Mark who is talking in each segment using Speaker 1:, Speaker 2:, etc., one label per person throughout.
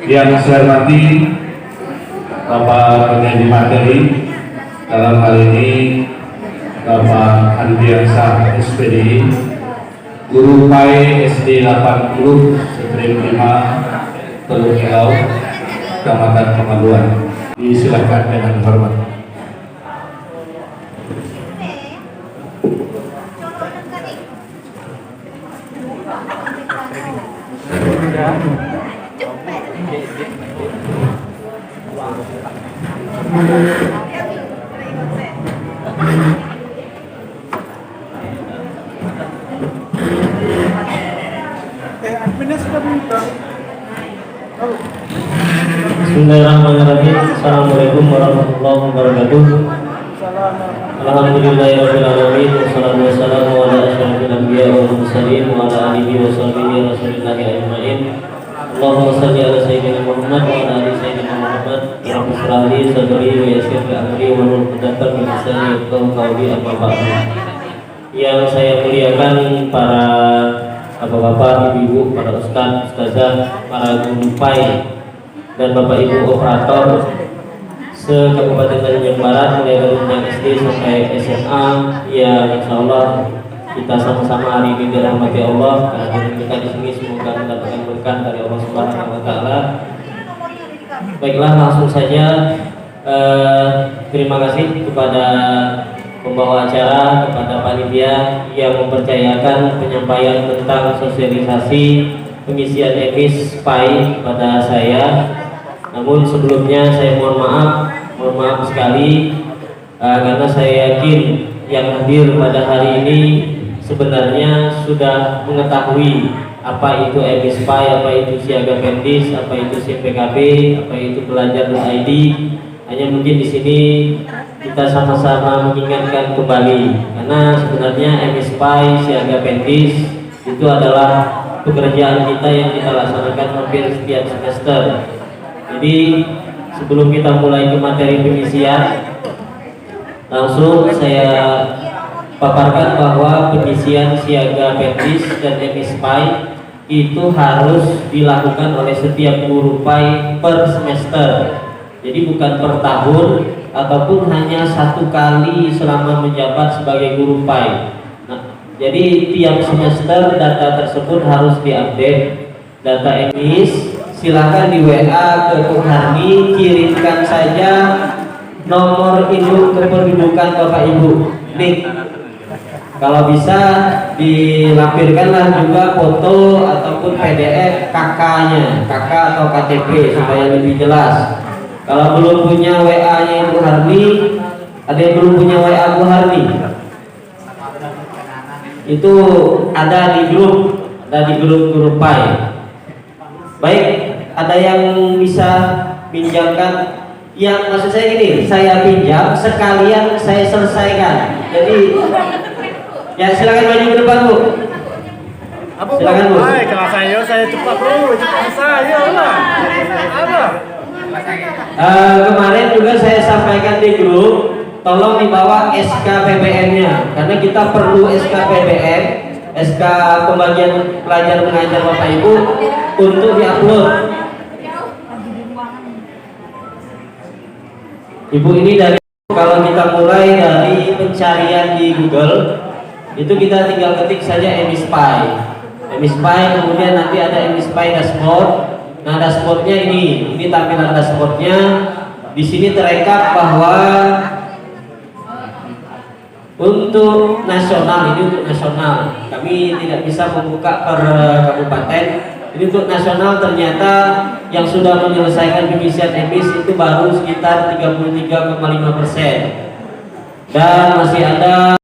Speaker 1: Yang saya hormati Bapak penyanyi materi dalam hal ini Bapak Andiansa SPD, Guru PAI SD 80 Stream 5 Teluk Helau, Kecamatan Pemaluan. Disilakan dengan hormat.
Speaker 2: Bismillahirrahmanirrahim. Assalamualaikum warahmatullahi wabarakatuh. Alhamdulillahirabbil alamin wassalatu wassalamu ala asyrofil anbiya'i wal mursalin wa ala alihi wa sahbihi rasulillahi ajmain. Allahumma shalli ala sayyidina Muhammad wa ala ali sayyidina Muhammad. Rabbi shrah li sadri wa yassir li amri wa hlul 'uqdatam min lisani yafqahu qawli. Amma ba'du. Yang saya muliakan para bapak-bapak, ibu-ibu, para ustaz, ustazah, para guru PAI dan bapak ibu operator se-Kabupaten Tanjung Barat, mulai dari jenjang SD sampai SMA, yang insya Allah kita sama-sama hari ini dirahmati Allah. Karena kita di sini semoga mendapatkan berkah dari Allah Subhanahu Wa Taala. Baiklah, langsung saja. Terima kasih kepada pembawa acara, kepada panitia yang mempercayakan penyampaian tentang sosialisasi pengisian emis PAI kepada saya. Namun sebelumnya saya mohon maaf sekali karena saya yakin yang hadir pada hari ini sebenarnya sudah mengetahui apa itu emis PAI, apa itu siaga pendis, apa itu CPKB, apa itu belajar.id. Hanya mungkin di sini kita sama-sama mengingatkan kembali, karena sebenarnya emis PAI, siaga pendis itu adalah pekerjaan kita yang kita laksanakan hampir setiap semester. Jadi sebelum kita mulai ke materi pengisian, langsung saya paparkan bahwa pengisian siaga pendis dan emis PAI itu harus dilakukan oleh setiap guru PAI per semester. Jadi bukan per tahun ataupun hanya satu kali selama menjabat sebagai guru PAI. Nah, jadi tiap semester data tersebut harus diupdate. Data emis silakan di WA ke Bung Harni, kirimkan saja nomor induk kependudukan Bapak Ibu. Nih, kalau bisa dilampirkanlah juga foto ataupun PDF KK-nya, KK atau KTP supaya lebih jelas. Kalau belum punya WA-nya Ibu Harni, ada yang belum punya WA Bu Harni? Itu ada di grup PAI. Baik, ada yang bisa pinjamkan? Yang maksud saya gini, saya pinjam sekalian saya selesaikan. Jadi ya silakan maju ke depan Bu. Silakan Bu.
Speaker 3: Kalau saya cepat bro, cepat saya lah.
Speaker 2: Kemarin juga saya sampaikan di grup, tolong dibawa SK PBN-nya karena kita perlu SK PBN, SK pembagian pelajar mengajar Bapak Ibu untuk diupload. Ibu, ini dari kalau kita mulai dari pencarian di Google itu kita tinggal ketik saja emis PAI, kemudian nanti ada emis PAI dashboard. Nah, dashboardnya ini tampilan dashboardnya. Di sini terekap bahwa untuk nasional, ini untuk nasional. Kami tidak bisa membuka per kabupaten. Ini untuk nasional ternyata yang sudah menyelesaikan pengisian emis itu baru sekitar 33,5%. Dan masih ada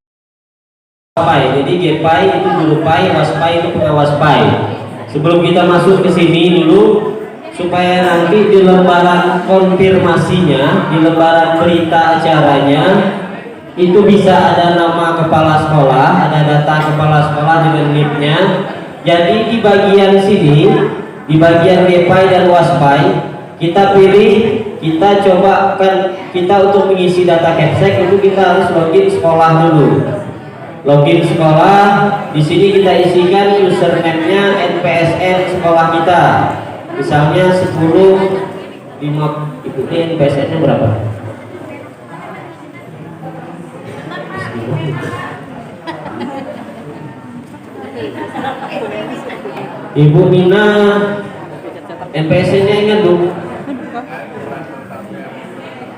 Speaker 2: PAI. Jadi GPAI itu guru PAI, WASPAI itu pengawas PAI. Sebelum kita masuk ke sini dulu, supaya nanti di lembaran konfirmasinya, di lembaran berita acaranya itu bisa ada nama kepala sekolah, ada data kepala sekolah dengan NIP-nya. Jadi di bagian sini, di bagian GPAI dan WASPAI, kita pilih, kita coba kita untuk mengisi data Capsek itu kita harus login sekolah dulu. Login sekolah, di sini kita isikan username-nya NPSN sekolah kita. Misalnya 10 5 ikuti NPSN-nya berapa? Ibu Mina NPSN-nya ingat Bu?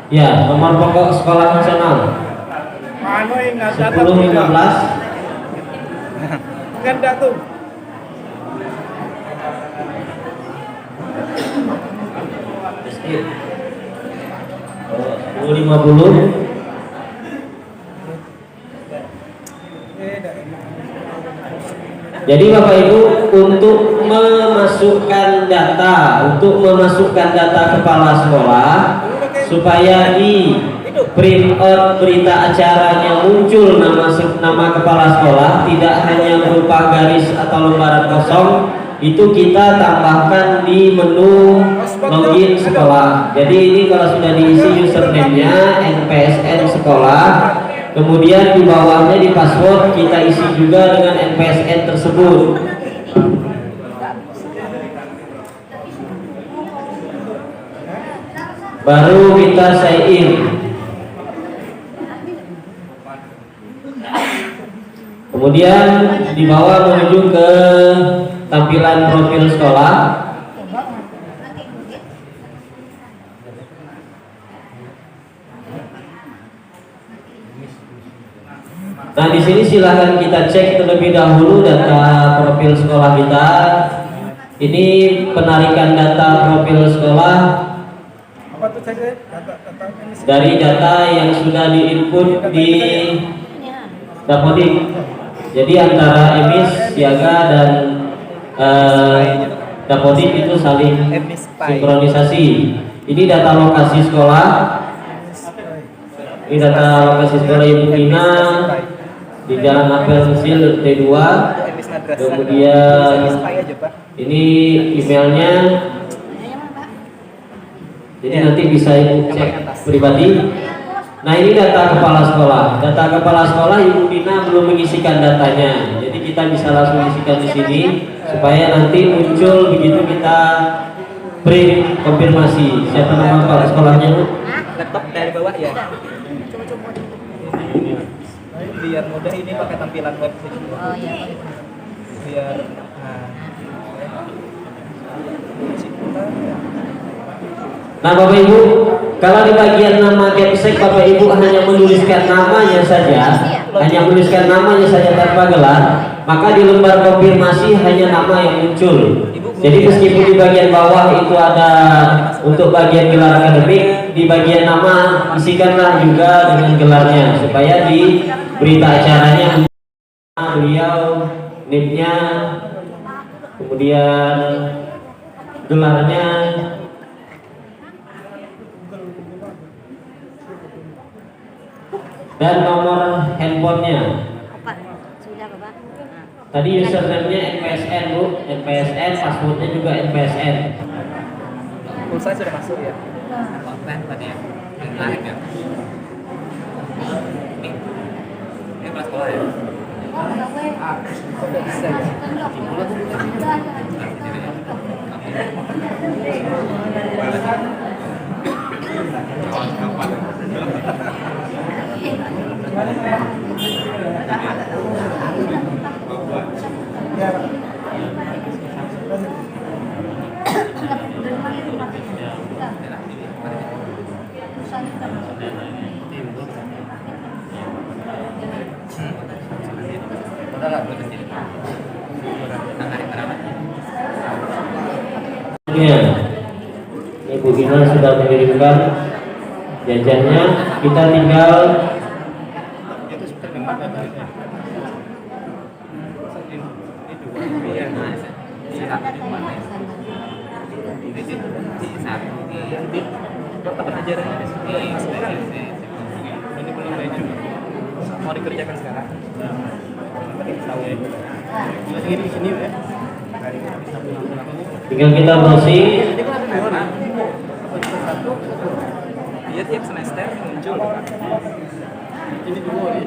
Speaker 2: Ya, nomor pokok sekolah nasional
Speaker 3: Anu ingat
Speaker 2: 1015.
Speaker 3: Kan dah tuh.
Speaker 2: Oh, 1050. Jadi Bapak Ibu, untuk memasukkan data kepala sekolah supaya di print out berita acaranya muncul nama kepala sekolah, tidak hanya berupa garis atau lembaran kosong, itu kita tambahkan di menu login sekolah. Jadi ini kalau sudah diisi username-nya NPSN sekolah, kemudian di bawahnya di password kita isi juga dengan NPSN tersebut. Baru kita sign in. Kemudian di bawah menuju ke tampilan profil sekolah. Nah, di sini silahkan kita cek terlebih dahulu data profil sekolah kita. Ini penarikan data profil sekolah
Speaker 3: Apa tuh saya?
Speaker 2: dari data yang sudah diinput di Dapodik. Jadi antara emis, siaga dan Dapodik itu saling sinkronisasi. Ini data lokasi sekolah. Ini data lokasi sekolah Ibu Ina di Jalan Apel Mesil T2. Kemudian ini emailnya. Jadi nanti bisa Ibu cek pribadi. Nah, ini data kepala sekolah. Data kepala sekolah Ibu Dina belum mengisikan datanya. Jadi kita bisa langsung isikan di sini supaya nanti muncul begitu kita print konfirmasi. Siapa nama kepala sekolahnya, Bu?
Speaker 4: Laptop dari bawah ya. Biar mudah ini pakai tampilan web.
Speaker 5: Oh iya.
Speaker 4: Biar
Speaker 2: Nah, Bapak Ibu, kalau di bagian nama Capsek Bapak Ibu hanya menuliskan namanya saja, tanpa gelar, maka di lembar konfirmasi hanya nama yang muncul. Jadi meskipun di bagian bawah itu ada untuk bagian gelar akademik, di bagian nama isikanlah juga dengan gelarnya supaya di berita acaranya beliau, NIP-nya, kemudian gelarnya, dan nomor handphonenya.
Speaker 5: Sudah Bapak.
Speaker 2: Tadi username-nya NPSN, Bu. NPSN, passwordnya juga NPSN.
Speaker 4: pulsa sudah masuk ya.
Speaker 6: Konten tadi ya, yang menarik ya. Ini kelas sekolah ya.
Speaker 4: Kok bisa ya?
Speaker 6: Udah lah, udah kecil.
Speaker 2: Ya, Ibu Gina sudah mengirimkan jajannya. Kita tinggal
Speaker 4: Mau dikerjakan sekarang. Tahu ya. Lagi di sini ya.
Speaker 2: tinggal kita browsing.
Speaker 4: Iya, tiap semester muncul. Ini dulu ya.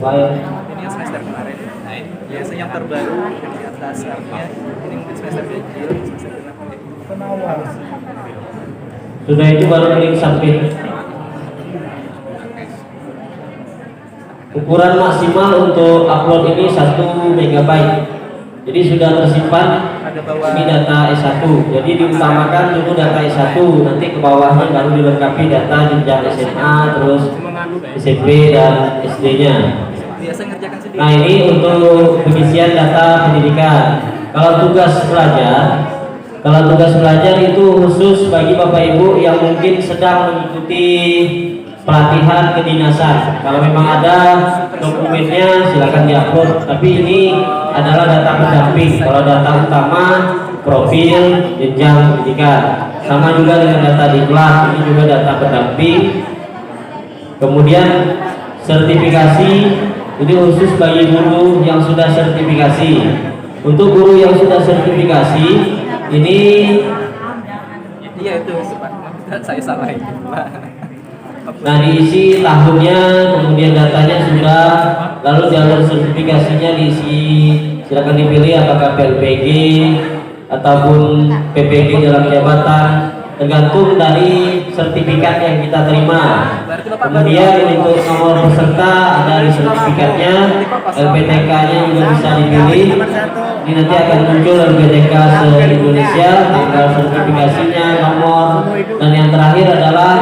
Speaker 2: File.
Speaker 4: Ini yang semester kemarin. Nah, ini Biasa yang terbaru yang di atas artinya ini mungkin semester ganjil, semester genap.
Speaker 3: Penawar.
Speaker 2: Sudah itu baru klik submit. Ukuran maksimal untuk upload ini 1 MB. Jadi sudah tersimpan.
Speaker 4: Ada bawah
Speaker 2: Ini data S1. Jadi diutamakan dulu data S1, nanti ke bawahnya baru dilengkapi data jenjang SMA, terus SMP dan SD-nya.
Speaker 4: biasa ngerjakan sendiri.
Speaker 2: Nah, ini untuk pengisian data pendidikan. Kalau tugas belajar itu khusus bagi Bapak Ibu yang mungkin sedang mengikuti pelatihan kedinasan. Kalau memang ada dokumennya silakan diupload. Tapi ini adalah data pendamping. Kalau data utama profil jenjang pendidikan. Sama juga dengan data diklat, ini juga data pendamping. Kemudian sertifikasi ini khusus bagi guru yang sudah sertifikasi. Untuk guru yang sudah sertifikasi ini
Speaker 4: Iya itu Pak. Saya salah itu.
Speaker 2: nah diisi tahunnya, kemudian datanya sudah, lalu jalur sertifikasinya diisi, silakan dipilih apakah PLPG ataupun PPG dalam jabatan, tergantung dari sertifikat yang kita terima. Kemudian untuk nomor peserta ada di sertifikatnya, LPTK-nya juga bisa dipilih. Ini nanti akan muncul LPTK se-Indonesia, tanggal sertifikasinya, nomor, dan yang terakhir adalah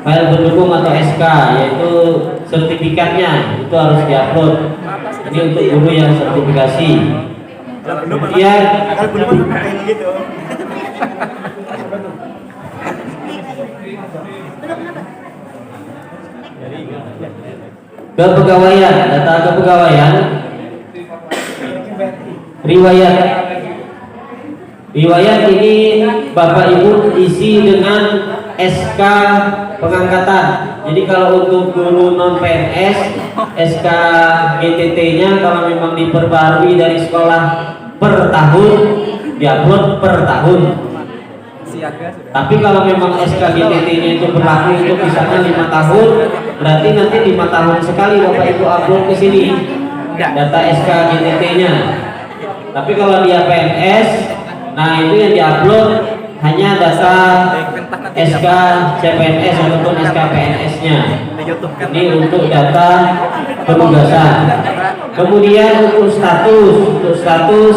Speaker 2: file pendukung atau SK, yaitu sertifikatnya itu harus diupload. Ini untuk guru yang sertifikasi. Kemudian
Speaker 3: gitu.
Speaker 2: kepegawaian, data kepegawaian, riwayat ini Bapak Ibu isi dengan SK pengangkatan. Jadi kalau untuk guru non PNS, SK GTT-nya kalau memang diperbarui dari sekolah per tahun, diupload per tahun.
Speaker 4: Siaga sudah.
Speaker 2: Tapi kalau memang SK GTT-nya itu berlaku untuk misalnya 5 tahun, berarti nanti 5 tahun sekali Bapak Ibu upload ke sini data SK GTT-nya. Tapi kalau dia PNS, nah itu yang diupload hanya data SK CPNS ataupun SK PNS-nya. Ini untuk data penugasan. Kemudian untuk status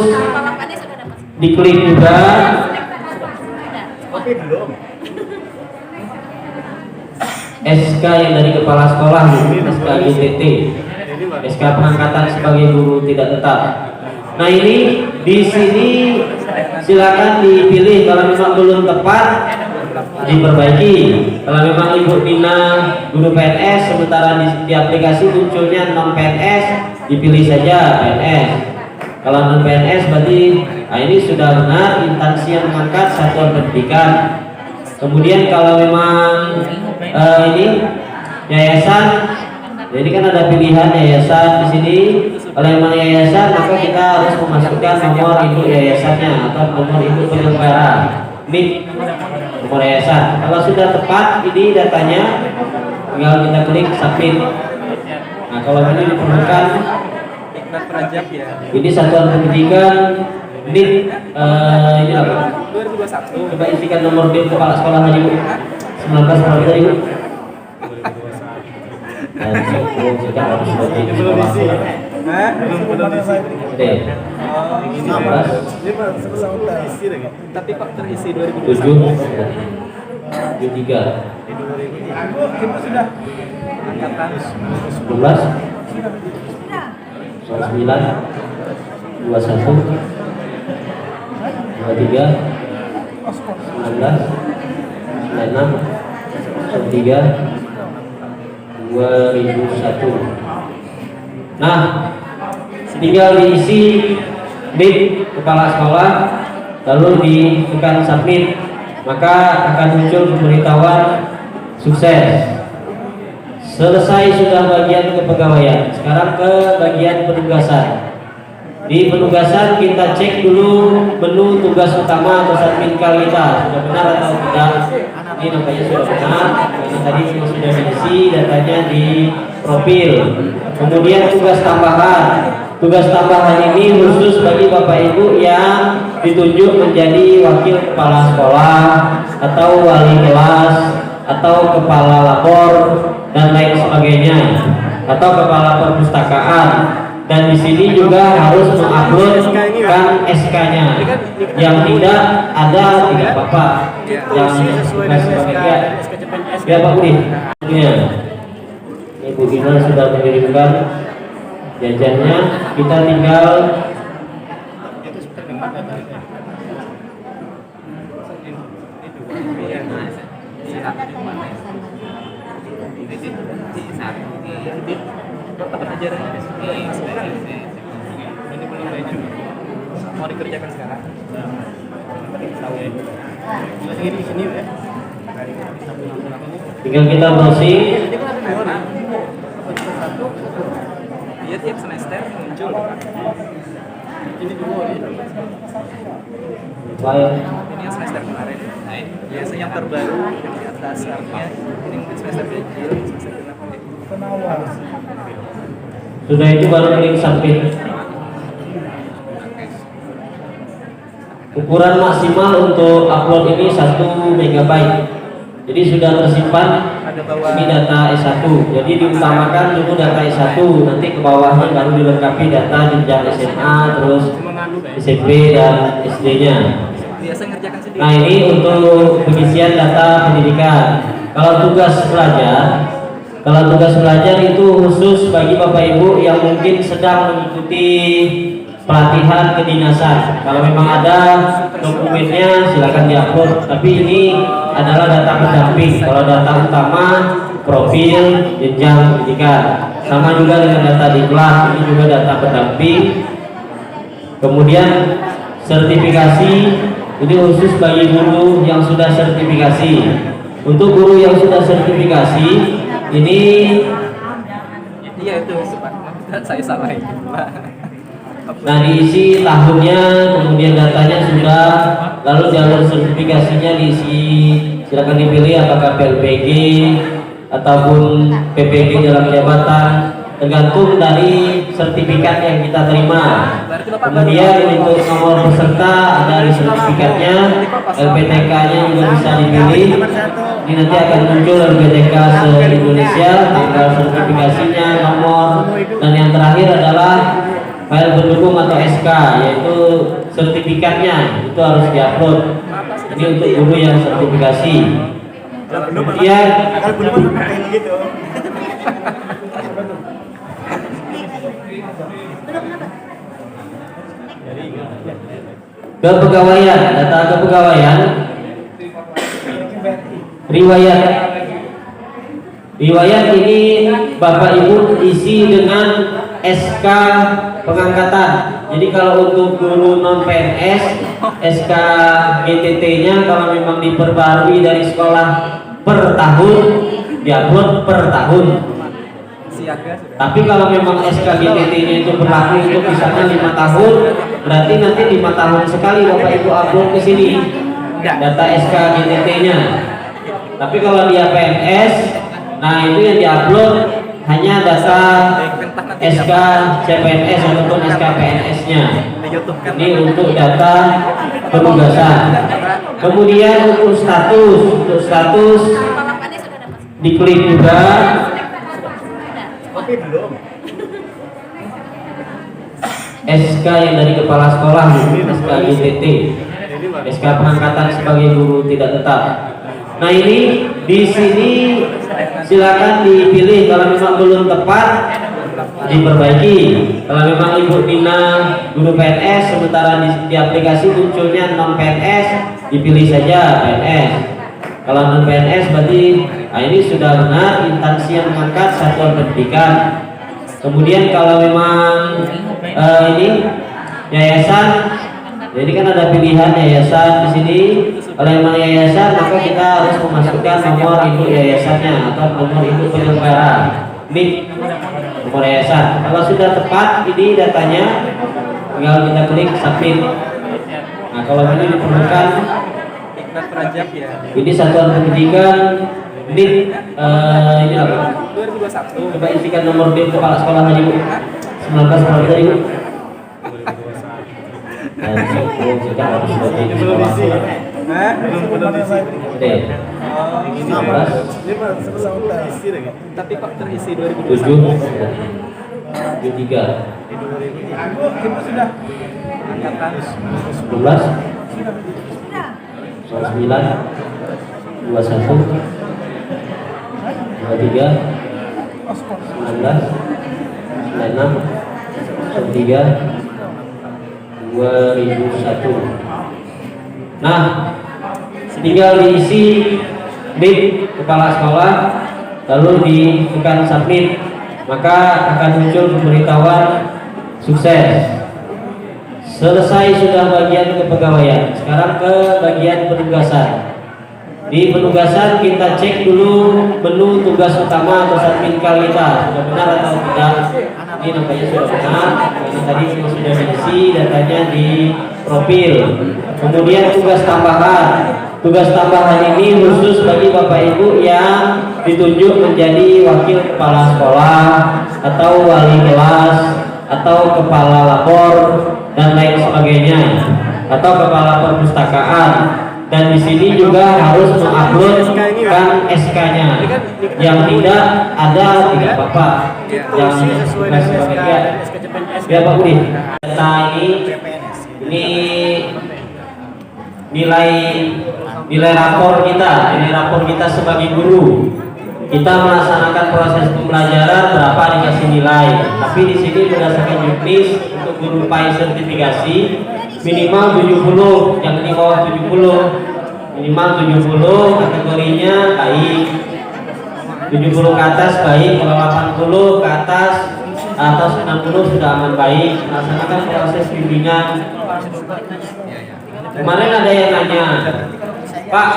Speaker 2: diklik juga. SK yang dari kepala sekolah, SK GTT, SK pengangkatan sebagai guru tidak tetap. Nah ini di sini silakan dipilih, kalau memang belum tepat diperbaiki. Kalau memang Ibu Dina guru PNS, sementara di aplikasi munculnya non PNS, dipilih saja PNS. Kalau non PNS berarti nah ini sudah benar instansi yang mengangkat satuan pendidikan. Kemudian kalau memang ini yayasan, jadi kan ada pilihan yayasan di sini. Kalau memang yayasan, maka kita harus memasukkan nomor induk yayasannya atau nomor induk penyelenggara. Ini nomor yayasan. Kalau sudah tepat ini datanya, tinggal kita klik submit. Nah kalau ini diperlukan
Speaker 4: Iklan perajab ya.
Speaker 2: ini satuan pendidikan, ini apa?
Speaker 4: 2021.
Speaker 2: Coba isikan nomor DIP kepala sekolah tadi Bu. 19 berapa tadi Bu? Kita harus seperti ini sekolah.
Speaker 3: Hah? Belum isi.
Speaker 2: Oke. 19
Speaker 4: Tapi kok terisi
Speaker 2: 7
Speaker 4: 2021?
Speaker 2: 73
Speaker 3: Ibu sudah.
Speaker 4: Angkatan
Speaker 2: 11 9 21 23 19 96 3 2001. Nah, tinggal diisi NIK kepala sekolah, lalu ditekan submit, maka akan muncul pemberitahuan sukses. Selesai sudah bagian kepegawaian. Sekarang ke bagian penugasan. Di penugasan kita cek dulu menu tugas utama atau admin kita sudah benar atau tidak. Ini nampaknya sudah benar karena tadi sudah diisi datanya di profil. Kemudian tugas tambahan. tugas tambahan ini khusus bagi Bapak Ibu yang ditunjuk menjadi wakil kepala sekolah atau wali kelas atau kepala lapor dan lain sebagainya, atau kepala perpustakaan. Dan di sini juga harus menguploadkan SK-nya. Yang tidak ada tidak apa-apa. Yang tugas sebagai ya Pak Budi. Ya. Ibu Ina sudah mengirimkan jajannya, kita tinggal
Speaker 4: Mau dikerjakan sekarang. Tahu ya. Lagi di sini ya.
Speaker 2: tinggal kita browsing.
Speaker 6: Iya tiap semester muncul.
Speaker 4: Ini dulu ya.
Speaker 2: Baik.
Speaker 6: Ini yang semester kemarin. Nah, ini biasanya yang terbaru di atas artinya ini mungkin semester kecil, semester genap.
Speaker 3: Penawar.
Speaker 2: Sudah itu baru klik submit. Ukuran maksimal untuk upload ini 1 MB. Jadi sudah tersimpan. Ini data S1. Jadi diutamakan dulu data S1, nanti ke bawahnya baru dilengkapi data jenjang SMA, terus SMP dan SD-nya.
Speaker 6: Biasa ngerjakan sendiri.
Speaker 2: Nah, ini untuk pengisian data pendidikan. Kalau tugas belajar itu khusus bagi Bapak Ibu yang mungkin sedang mengikuti pelatihan kedinasan. Kalau memang ada dokumennya silakan diupload. Tapi ini adalah data pendamping. Kalau data utama profil jenjang pendidikan. Sama juga dengan data diklat, ini juga data pendamping. Kemudian sertifikasi ini khusus bagi guru yang sudah sertifikasi. Untuk guru yang sudah sertifikasi ini
Speaker 6: Iya itu Pak. Saya salah itu Pak.
Speaker 2: nah diisi tahunnya, kemudian datanya sudah, lalu jalur sertifikasinya diisi, silakan dipilih apakah PLPG ataupun PPG dalam jabatan, tergantung dari sertifikat yang kita terima. Kemudian untuk nomor peserta ada di sertifikatnya, LPTK-nya juga bisa dipilih. Ini nanti akan muncul LPTK se-Indonesia, tanggal sertifikasinya, nomor, dan yang terakhir adalah file pendukung atau SK, yaitu sertifikatnya itu harus diupload. Ini untuk guru yang sertifikasi. Kemudian
Speaker 3: Kalau belum pakai gitu.
Speaker 2: kepegawaian, data kepegawaian, riwayat ini Bapak Ibu isi dengan SK pengangkatan. Jadi kalau untuk guru non PNS, SK GTT-nya kalau memang diperbarui dari sekolah per tahun, diupload per tahun. Tapi kalau memang SK GTT-nya itu berlaku untuk misalnya 5 tahun, berarti nanti 5 tahun sekali Bapak Ibu upload ke sini data SK GTT-nya. Tapi kalau dia PNS, nah itu yang diupload hanya data SK CPNS ataupun SK PNS-nya. Ini untuk data penugasan. Kemudian untuk status diklik juga. SK yang dari kepala sekolah, SK GTT, SK pengangkatan sebagai guru tidak tetap. Nah ini di sini silakan dipilih, kalau memang belum tepat diperbaiki. Kalau memang Ibu Dina guru PNS, sementara di aplikasi munculnya non PNS, dipilih saja PNS. Kalau non PNS berarti nah ini sudah benar instansi yang mengangkat satuan pendidikan. Kemudian kalau memang ini yayasan, jadi kan ada pilihan yayasan di sini. Kalau memang yayasan, maka kita harus memasukkan nomor induk yayasannya atau nomor induk penyelenggara. Ini nomor yayasan. Kalau sudah tepat ini datanya, tinggal kita klik submit. Nah kalau ini diperlukan, ini satuan pendidikan. Ini apa?
Speaker 6: 2021.
Speaker 2: Coba isikan nomor DIP kepala sekolah tadi Bu. 19 berapa tadi? Dan kita harus sebagai sekolah. Oke. 19.
Speaker 6: Tapi Pak terisi
Speaker 2: 7 73
Speaker 6: angkatan
Speaker 2: 11 9 21 23 19 96 93 2001. Nah, tinggal diisi di kepala sekolah lalu ditekan submit, maka akan muncul pemberitahuan sukses. Selesai sudah bagian kepegawaian, sekarang ke bagian penugasan. Di penugasan kita cek dulu menu tugas utama atau submitkal kita sudah benar atau tidak. Ini nampaknya sudah benar karena tadi sudah diisi datanya di profil. Kemudian tugas tambahan. Tugas tambahan ini khusus bagi Bapak Ibu yang ditunjuk menjadi wakil kepala sekolah atau wali kelas atau kepala lapor dan lain sebagainya atau kepala perpustakaan. Dan di sini juga harus menguploadkan SK-nya. Yang tidak ada tidak apa-apa. Yang sebagainya. Ya Pak Budi. Data ini nilai rapor kita sebagai guru. Kita melaksanakan proses pembelajaran berapa dikasih nilai. Tapi di sini berdasarkan juknis untuk guru PAI sertifikasi minimal 70, yang di bawah 70 minimal 70, kategorinya baik. 70 ke atas baik, kalau 80 ke atas atau 90 sudah aman baik. Melaksanakan proses bimbingan. Kemarin ada yang nanya, Pak,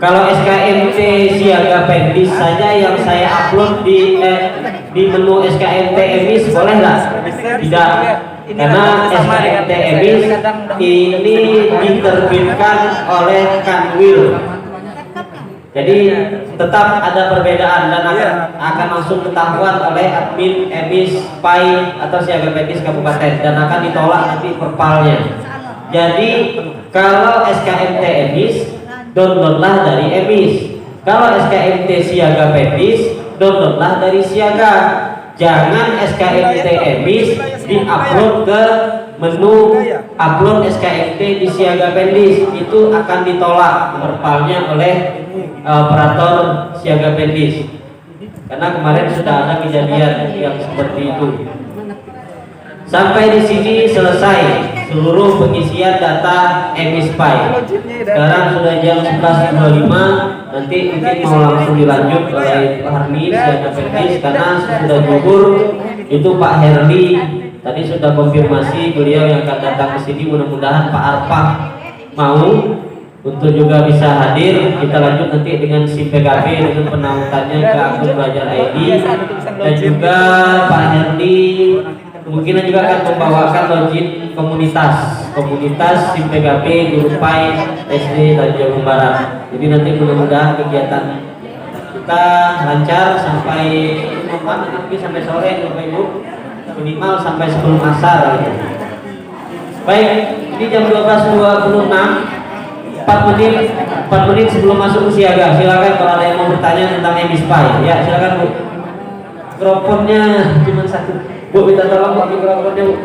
Speaker 2: kalau SKMT siaga pendis saja yang saya upload di menu SKMT emis boleh nggak? Tidak, karena SKMT emis ini diterbitkan oleh Kanwil. Jadi tetap ada perbedaan dan akan langsung ketahuan oleh admin emis PAI atau siaga pendis kabupaten dan akan ditolak nanti perpalnya. Jadi kalau SKMT emis, downloadlah dari emis. Kalau SKMT siaga pendis, downloadlah dari siaga. Jangan SKMT emis diupload ke menu upload SKMT di siaga pendis, itu akan ditolak perpalnya oleh operator siaga pendis. Karena kemarin sudah ada kejadian yang seperti itu. Sampai di sini selesai seluruh pengisian data emis PAI. Sekarang sudah jam 11.25. Nanti mungkin mau langsung dilanjut oleh Pak Harni siaga pendis karena sudah gugur. Itu Pak Herli tadi sudah konfirmasi beliau yang akan datang ke sini. Mudah-mudahan Pak Arfah mau untuk juga bisa hadir. Kita lanjut nanti dengan SIM PKB dengan penautannya ke akun Belajar ID dan juga Pak Herli kemungkinan juga akan membawakan login komunitas SIM PKB Guru PAI SD Tanjung Barat. Jadi nanti mudah-mudahan kegiatan kita lancar sampai nanti sampai sore Bapak Ibu, minimal sampai sebelum asar gitu. Baik, ini jam 12.26, 4 menit sebelum masuk ke siaga. Silakan kalau ada yang mau bertanya tentang emis PAI. Ya, silakan Bu. Mikrofonnya cuma satu. Bu, minta tolong Bu mikrofonnya Bu.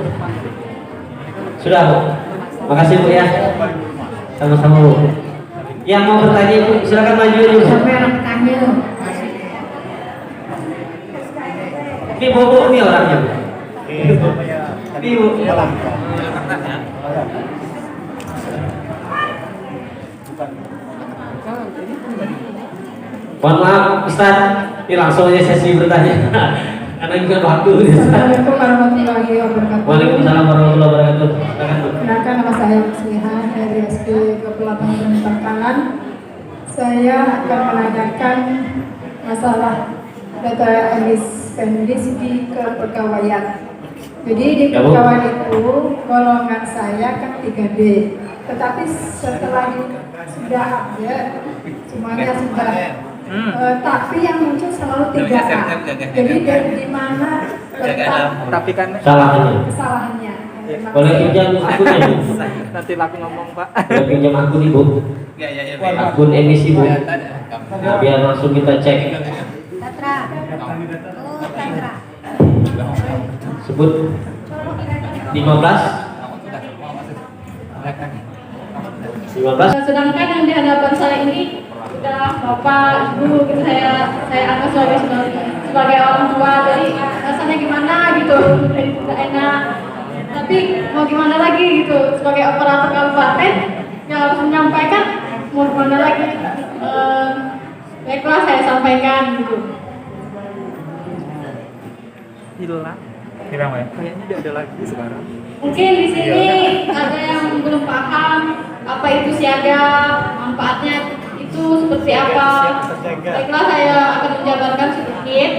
Speaker 2: Sudah Bu. Makasih Bu ya. Sama-sama Bu. Yang mau bertanya Bu, silakan maju dulu.
Speaker 5: Sampai orang bertanya.
Speaker 2: Ini Bu, ini orangnya Bu. Ini Bu. Mohon maaf Ustaz, ini langsung aja sesi bertanya. Karena juga waktu.
Speaker 7: Assalamualaikum warahmatullahi wabarakatuh.
Speaker 2: Waalaikumsalam warahmatullahi wabarakatuh. Silakan Bu.
Speaker 7: Perkenalkan, nama saya Musliha dari SD Kepulauan Bangkalan. Saya akan menanyakan masalah data emis pendis di kepegawaian. Jadi di kepegawaian itu golongan saya kan 3D. Tetapi setelah sudah update semuanya sudah Tapi yang muncul selalu 3A. Jadi dari di mana letak
Speaker 6: Tapi kan
Speaker 2: Salahnya.
Speaker 7: kesalahannya.
Speaker 2: Boleh pinjam akunnya Bu?
Speaker 6: nanti laku ngomong Pak.
Speaker 2: Boleh pinjam akun Ibu? Akun emisi Bu. Nah, biar langsung kita cek.
Speaker 5: Tatra. Oh, Tatra.
Speaker 2: Sebut 15.
Speaker 7: Sedangkan yang di hadapan saya ini udah bapak, ibu, gitu saya anggap sebagai orang tua, jadi rasanya gimana gitu, tidak enak. Tapi mau gimana lagi gitu, sebagai operator kabupaten yang harus menyampaikan, mau gimana lagi, baiklah saya sampaikan gitu.
Speaker 6: Hilang.
Speaker 3: Hilang ya?
Speaker 6: Kayaknya dia ada lagi sekarang.
Speaker 7: Mungkin di sini ada yang belum paham apa itu siaga, manfaatnya itu seperti apa. Baiklah, saya akan menjabarkan sedikit.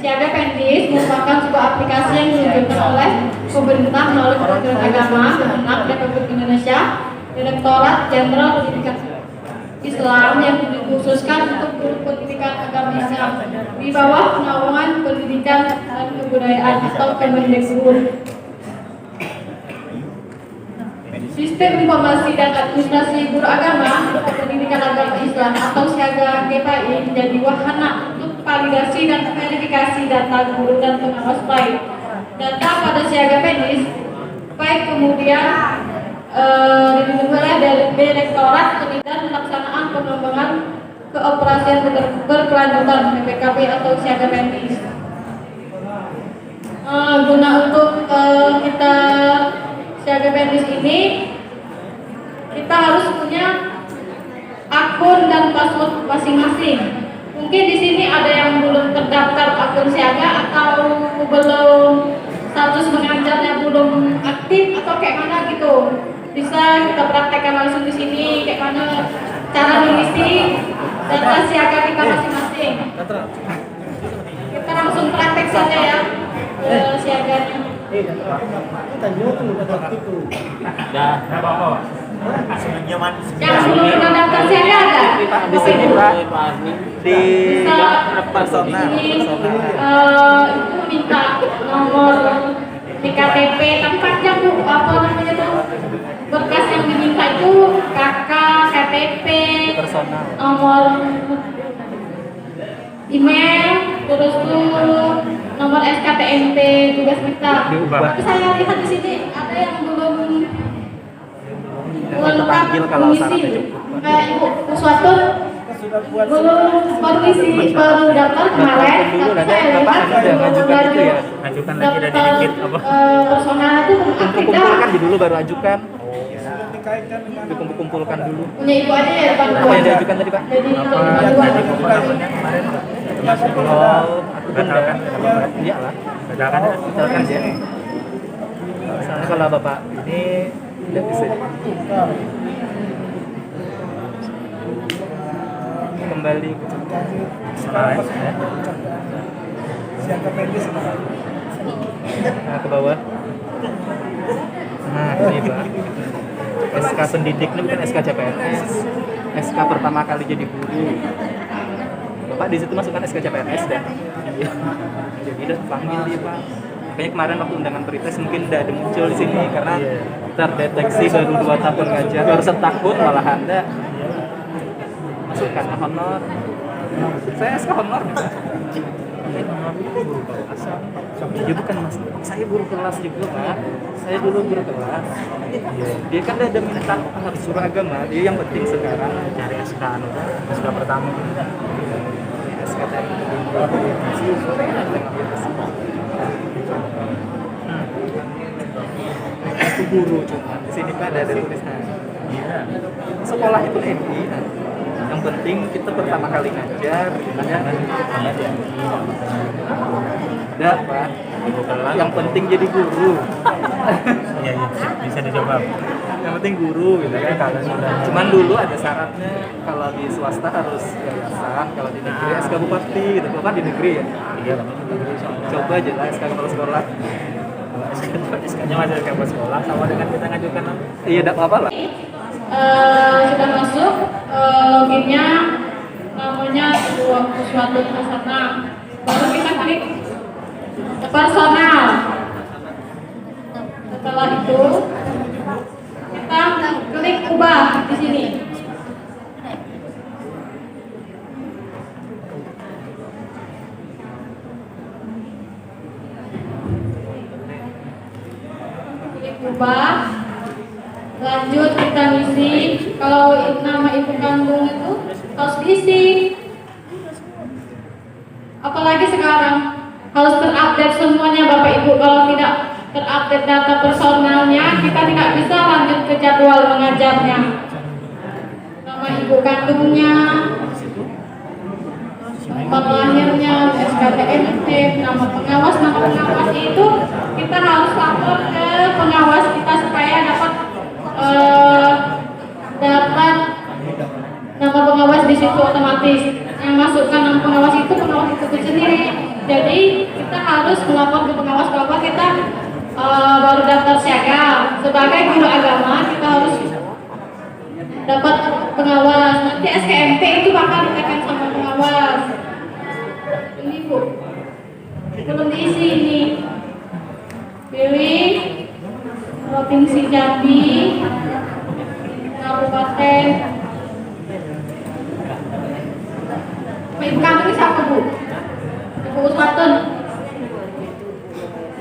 Speaker 7: Siaga Pendis merupakan sebuah aplikasi yang diluncurkan oleh pemerintah melalui Kementerian Agama, Kemenak, Republik Indonesia, Direktorat Jenderal Pendidikan Islam yang dikhususkan untuk guru pendidikan agama Islam di bawah naungan Pendidikan dan Kebudayaan atau Kemendikbud. Sistem Informasi dan Administrasi Guru Agama Pendidikan Agama Islam atau Siaga GPI menjadi wahana untuk validasi dan verifikasi data guru dan pengawas baik. Data pada Siaga Pendis baik kemudian dimulai dari Direktorat dan Pelaksanaan Pengembangan Keoperasian Berkelanjutan PPKP atau Siaga Pendis. Guna untuk kita Siaga Pendis ini, kita harus punya akun dan password masing-masing. Mungkin di sini ada yang belum terdaftar akun Siaga atau belum status mengajarnya belum aktif atau kayak mana gitu. Bisa kita praktekkan langsung di sini kayak mana cara mengisi data Siaga kita masing-masing. Kita langsung praktek saja ya Siaganya. Yang belum pernah daftar Siaga ada?
Speaker 6: Di sini Pak. Di
Speaker 7: personal. Itu minta nomor di KTP, tapi panjang Bu, apa namanya tuh? Berkas yang diminta itu KK, KTP, nomor email, terus tuh nomor SKTMT tugas kita. Tapi saya lihat di sini ada yang belum lengkap mengisi. Kayak Ibu Kuswatun belum mengisi baru daftar kemarin, tapi saya lihat baru
Speaker 3: Ajukan lagi dari dikit apa?
Speaker 7: personal itu
Speaker 6: kumpulkan dulu baru ajukan. Dikumpulkan dulu.
Speaker 7: punya Ibu aja ya depan
Speaker 6: Apa yang diajukan tadi Pak?
Speaker 7: Jadi
Speaker 3: Kemarin termasuk batalkan,
Speaker 6: Iya lah.
Speaker 3: batalkan
Speaker 6: Aja. Misalnya kalau Bapak ini tidak bisa kembali nah, ke bawah. Nah, ini Pak. SK pendidik ini bukan SK CPNS. SK pertama kali jadi guru. Bapak di situ masukkan SK CPNS dah. Iya. Jadi udah panggil dia Pak. Makanya kemarin waktu undangan pretest mungkin udah ada muncul di sini karena terdeteksi baru 2 tahun ngajar, baru setahun malah Anda masukkan honor. Saya SK honor Pak. Dia bukan mas, saya guru kelas juga Pak. Saya dulu guru kelas. Dia kan ada minta harus suruh agama. Dia yang penting sekarang cari SK SK pertama. SK Aku guru cuma di sini Pak ada tulisan. Sekolah itu MI. Yang penting kita pertama kali ngajar, Enggak, Pak. Yang penting jadi guru.
Speaker 3: Iya, bisa dicoba.
Speaker 6: Yang penting guru gitu kan. Kalau cuman dulu ada syaratnya kalau di swasta harus yayasan, kalau di negeri SK Bupati gitu. Bapak di negeri ya?
Speaker 3: Iya,
Speaker 6: Coba aja lah SK Kepala Sekolah.
Speaker 3: SK-nya masih kepala sekolah sama dengan kita ngajukan.
Speaker 6: Iya, enggak apa-apa lah.
Speaker 7: sudah masuk loginnya namanya suatu personal. Baru kita klik personal. Setelah itu kita klik ubah di sini. Klik ubah. Lanjut kita isi. Kalau nama ibu kandung itu harus diisi. Apalagi sekarang harus terupdate semuanya Bapak Ibu. Kalau tidak terupdate data personalnya, kita tidak bisa lanjut ke jadwal mengajarnya. Nama ibu kandungnya, tempat lahirnya, SKTMT, nama pengawas itu kita harus lapor ke pengawas kita supaya dapat nama pengawas di situ otomatis. Yang masukkan nama pengawas itu sendiri. Jadi kita harus melapor ke pengawas bahwa kita baru daftar siaga sebagai guru agama, kita harus dapat pengawas. Nanti SKMP itu bakal ditekan sama pengawas. Ini Bu, belum diisi ini. Pilih Provinsi Jambi, Kabupaten. Ibu kandung ini siapa Bu? Ibu Uswatun.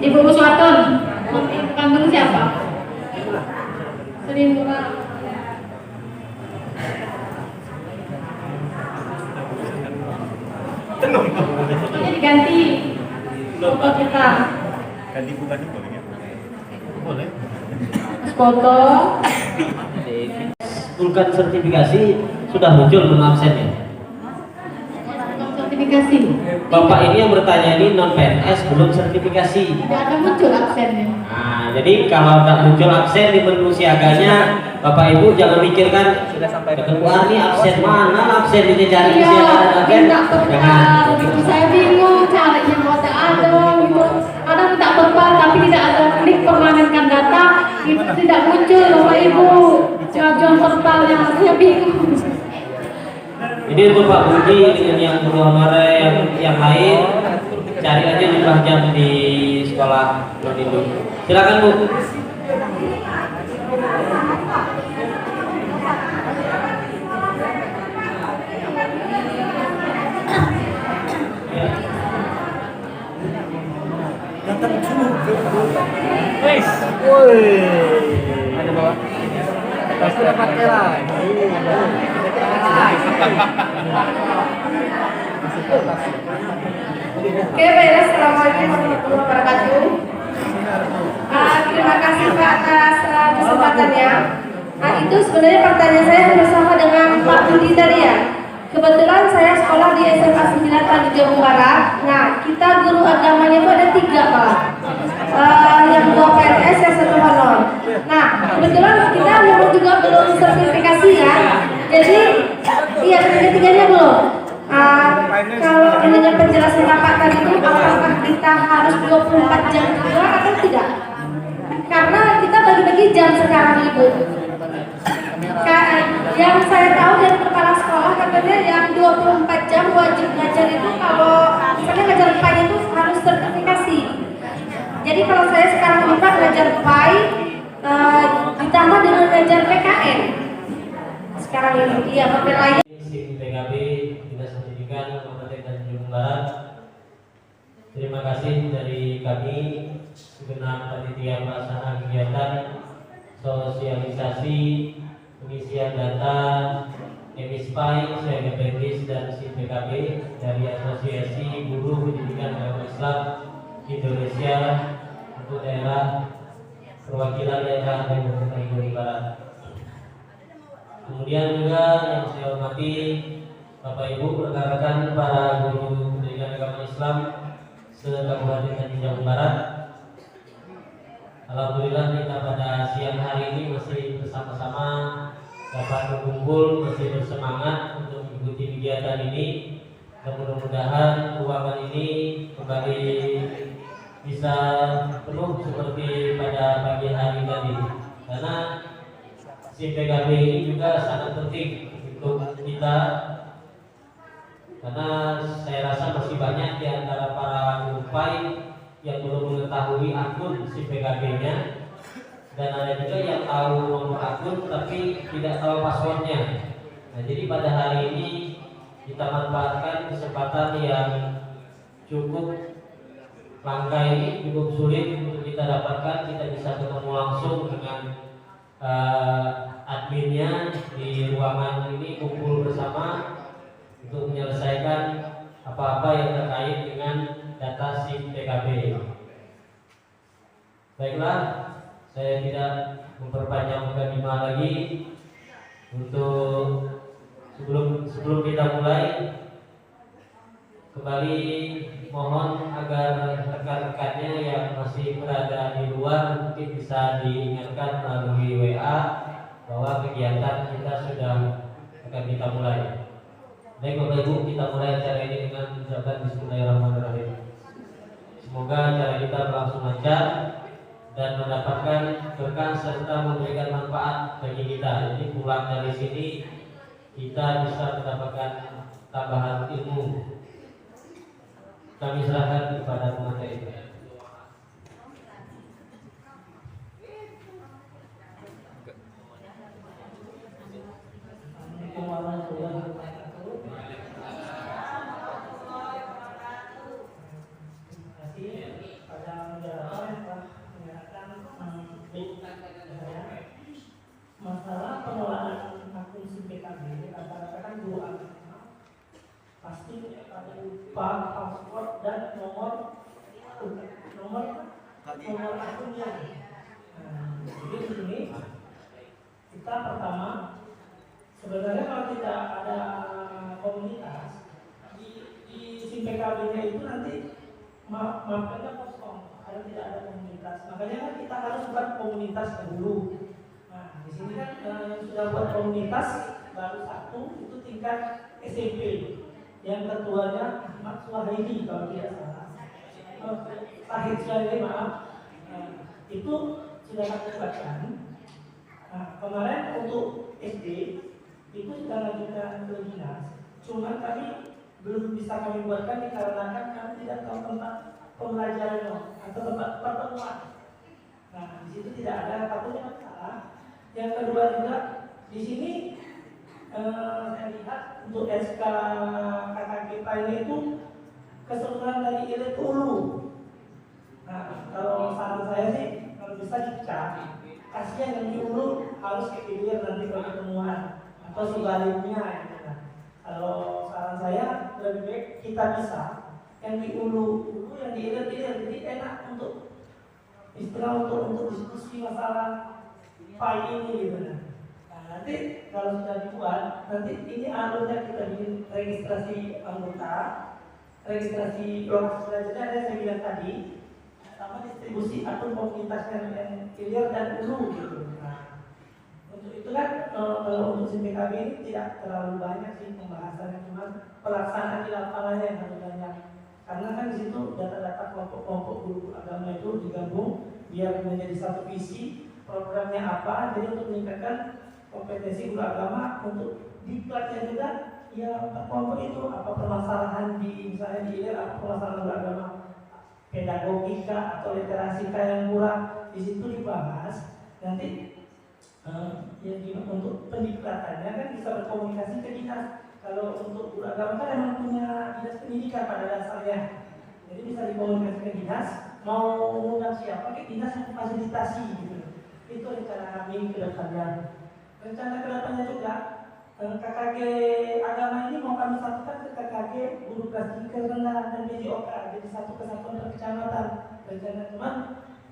Speaker 7: Ibu Uswatun. Ibu kandung siapa? Sri Murah. Fotonya diganti. Foto kita.
Speaker 4: Ganti bukan boleh ya? Boleh.
Speaker 7: Foto.
Speaker 2: Vulkan sertifikasi sudah muncul menu absennya.
Speaker 7: Sertifikasi.
Speaker 2: Bapak ini yang bertanya ini non PNS belum sertifikasi.
Speaker 7: Tidak ada muncul absennya.
Speaker 2: Nah, jadi kalau tidak muncul absen di menu siaganya, Bapak Ibu jangan mikirkan
Speaker 6: Sudah sampai
Speaker 2: ketua ini absen mana, absen ini cari
Speaker 7: Iya,
Speaker 2: siaga dan absen.
Speaker 7: minta berbal. Saya bingung caranya mau ada gitu. Ada minta berbal tapi tidak ada klik permanenkan data, itu tidak muncul Bapak Ibu. Pengajuan verbalnya saya bingung.
Speaker 2: Ini untuk Pak Budi dengan yang guru honorer yang lain, cari aja jumlah jam di sekolah non Indo. Silakan Bu.
Speaker 3: Wes.
Speaker 6: Woi. Ada bawa. Pasti dapat lah.
Speaker 7: Oke, baik. Assalamualaikum warahmatullahi wabarakatuh. Terima kasih Pak atas kesempatannya. Nah, itu sebenarnya pertanyaan saya bersama dengan Pak Budi tadi ya. Kebetulan saya sekolah di SMA 9 Tanjung Jabung Barat. Nah, kita guru agamanya itu ada 3 Pak. Yang 2 PNS, yang 1 honor. Nah, kebetulan kita memang juga belum sertifikasi ya. Jadi, iya ketiga-tiganya belum. Kalau dengan penjelasan Bapak tadi itu, apakah kita harus 24 jam juga atau tidak? Karena kita bagi-bagi jam sekarang Ibu. Yang saya tahu dari kepala sekolah katanya yang 24 jam wajib ngajar itu kalau misalnya ngajar PAI itu harus sertifikasi. Jadi kalau saya sekarang juga ngajar PAI ditambah dengan ngajar PKN. Sekarang ini iya pakai lain.
Speaker 2: PKB Dinas Pendidikan Kabupaten Tanjung Barat. Terima kasih dari kami segenap panitia pelaksana kegiatan sosialisasi pengisian data MISPAI, Siaga Pendis dan SIPKB dari Asosiasi Guru Pendidikan Agama Islam Indonesia untuk daerah perwakilan daerah Tanjung Barat. Kemudian juga yang saya hormati Bapak Ibu rekan-rekan para guru pendidikan agama Islam se-Kabupaten Tanjung Barat. Alhamdulillah kita pada siang hari ini masih bersama-sama dapat berkumpul, masih bersemangat untuk mengikuti kegiatan ini. Dan mudah-mudahan ruangan ini kembali bisa penuh seperti pada pagi hari tadi. Karena si PKB ini juga sangat penting untuk kita karena saya rasa masih banyak di antara para nyupai yang belum mengetahui akun si PKB-nya, dan ada juga yang tahu nomor akun tapi tidak tahu passwordnya. Nah, jadi pada hari ini kita manfaatkan kesempatan yang cukup langka ini, cukup sulit untuk kita dapatkan. Kita bisa ketemu langsung dengan adminnya di ruangan ini, kumpul bersama untuk menyelesaikan apa-apa yang terkait dengan data SIM PKB. Baiklah, saya tidak memperpanjang mukadimah lagi. Untuk sebelum kita mulai, kembali mohon agar rekan-rekannya yang masih berada di luar mungkin bisa diingatkan melalui WA bahwa kegiatan kita sudah akan kita mulai. Baik Bapak Ibu, kita mulai acara ini dengan mengucapkan Bismillahirrahmanirrahim. Semoga acara kita berlangsung lancar dan mendapatkan berkah serta memberikan manfaat bagi kita. Jadi pulang dari sini kita bisa mendapatkan tambahan ilmu. Kami serahkan kepada pemateri.
Speaker 8: Assalamualaikum warahmatullahi wabarakatuh. Terima kasih pada moderator yang telah menyerahkan masalah pengelolaan akun SIM PKB. Rata-rata kan guru agama pasti ada lupa password dan nomor akunnya. Jadi di sini kita pertama, sebenarnya kalau tidak ada komunitas di SIM PKB-nya itu nanti maafkannya kosong karena tidak ada komunitas. Makanya kan kita harus buat komunitas dulu. Nah, di sini kan yang sudah buat komunitas baru satu, itu tingkat SMP. Yang ketuanya Ahmad Suhaili kalau tidak salah. Sahid Suhaili, maaf. Itu sudah kami buatkan. Nah, kemarin untuk SD itu sudah lanjutkan ke dinas, cuman kami belum bisa kami buatkan dikarenakan kami tidak tahu tempat pembelajarannya atau tempat pertemuan. Nah, di situ tidak ada takutnya masalah. Yang kedua juga di sini saya lihat untuk SK KKG ini itu keseluruhan dari ilir ke hulu. Nah, kalau saran saya sih kalau bisa dipecah, kasihan yang di hulu harus ke hilir nanti kalau ketemuan atau sebaliknya ya. Kalau saran saya lebih baik kita bisa yang di hulu yang di hilir, jadi enak untuk istilah untuk diskusi masalah file ini gitu. Nah, nanti kalau sudah dibuat, nanti ini alurnya kita bikin registrasi anggota, registrasi lokasi belajarnya ada saya bilang tadi, sama distribusi akun komunitas yang hilir dan hulu gitu. Nah, untuk itu kan kalau untuk SIM PKB ini tidak terlalu banyak sih pembahasannya, cuma pelaksanaan di lapangannya yang harus banyak. Karena kan di situ data-data kelompok-kelompok guru agama itu digabung biar menjadi satu visi, programnya apa, jadi untuk meningkatkan kompetensi guru agama untuk diklatnya juga ya kelompok itu apa permasalahan di misalnya di hilir, apa permasalahan guru agama, pedagogika atau literasika yang kurang, di situ dibahas. Nanti untuk pendidikannya kan bisa berkomunikasi ke dinas. Kalau untuk guru agama kan memang punya dinas pendidikan pada dasarnya, jadi bisa dikomunikasikan ke dinas. Mau mengundang siapa ke dinas yang fasilitasi gitu. Itu rencana kami ke depannya. Rencana ke depannya juga KKG agama ini mau kami satukan ke KKG guru kelas 3 rendah dan PJOK, jadi satu kesatuan per kecamatan. Rencana cuman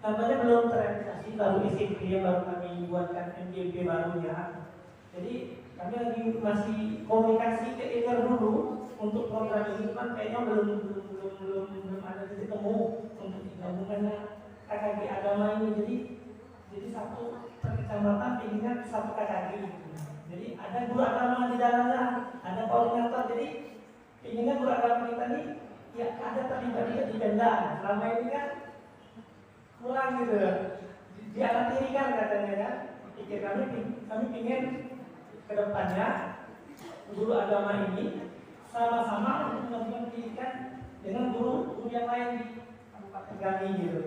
Speaker 8: namanya belum terrealisasi, baru SMP yang baru kami buatkan MGP barunya. Jadi kami lagi masih komunikasi ke ILR dulu untuk program ini, cuman kayaknya belum ada titik temu untuk digabungkannya KKG agama ini. Jadi satu per kecamatan pinginnya satu KKG. Jadi ada guru agama di dalamnya, ada koordinator. Jadi pinginnya guru agama kita nih ya ada terlibat juga di Pemda. Selama ini kan kurang gitu, dialatirikan katanya kan. Pikir kami pingin kedepannya guru agama ini sama-sama untuk melakukan pendidikan dengan guru yang lain di kabupaten kami gitu.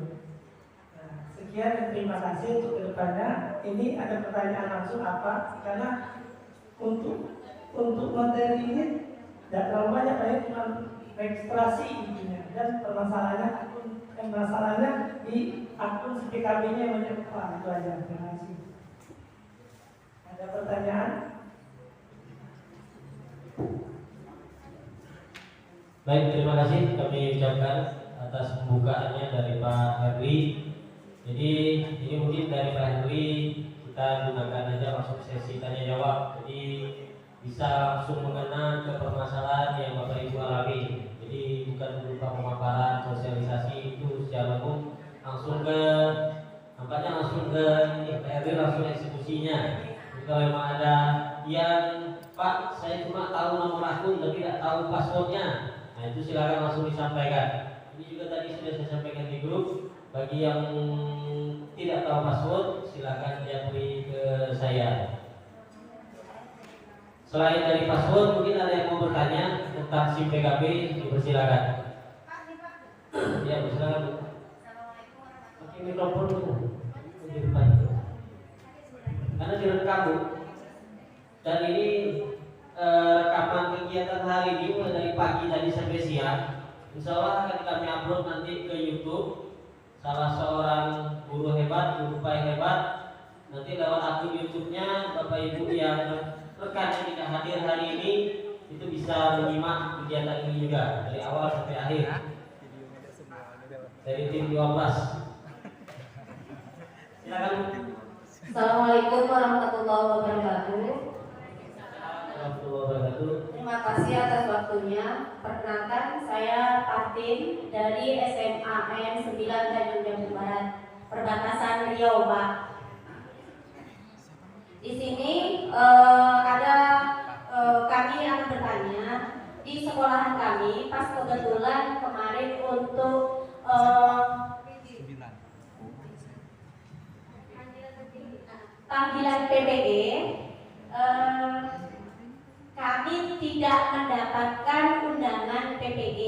Speaker 8: Nah, sekian dan terima kasih untuk kedepannya. Ini ada pertanyaan langsung apa? Karena untuk materi ini tidak terlalu banyak, cuma registrasi intinya, dan masalahnya di akun PKB-nya yang banyak itu aja. Terima kasih. Ada pertanyaan?
Speaker 2: Baik, terima kasih kami ucapkan atas pembukaannya dari Pak Herli. Jadi ini mungkin dari Pak Herli kita gunakan aja langsung sesi tanya jawab. Jadi bisa langsung mengena ke permasalahan yang Bapak Ibu alami. Jadi bukan berupa pemaparan, sosialisasi itu secara umum, langsung ke nampaknya langsung ke Pak Herli langsung eksekusinya. Jadi kalau memang ada yang Pak, saya cuma tahu nomor akun tapi tidak tahu passwordnya, nah itu silakan langsung disampaikan. Ini juga tadi sudah saya sampaikan di grup. Bagi yang tidak tahu password, silakan japri ke saya. Selain dari password, mungkin ada yang mau bertanya tentang SIM PKB, dipersilakan. Ya, silakan. Pakai mikrofon dulu di depan itu. Karena direkam, Bu. Dan ini rekaman kegiatan hari ini mulai dari pagi tadi sampai siang. Insya Allah akan kami upload nanti ke YouTube. Salah seorang guru hebat, guru pai hebat, nanti lewat akun YouTube-nya Bapak Ibu yang rekan yang tidak hadir hari ini itu bisa menyimak kegiatan ini juga dari awal sampai akhir. Dari tim 12. Silakan.
Speaker 5: Assalamualaikum warahmatullahi wabarakatuh. Terima kasih atas waktunya. Perkenalkan, saya Fatin dari SMA N 9 Tanjung Jabung Barat, perbatasan Riau, Pak. Di sini kami akan bertanya di sekolahan kami. Pas kebetulan kemarin untuk panggilan PPG, kami tidak mendapatkan undangan PPG.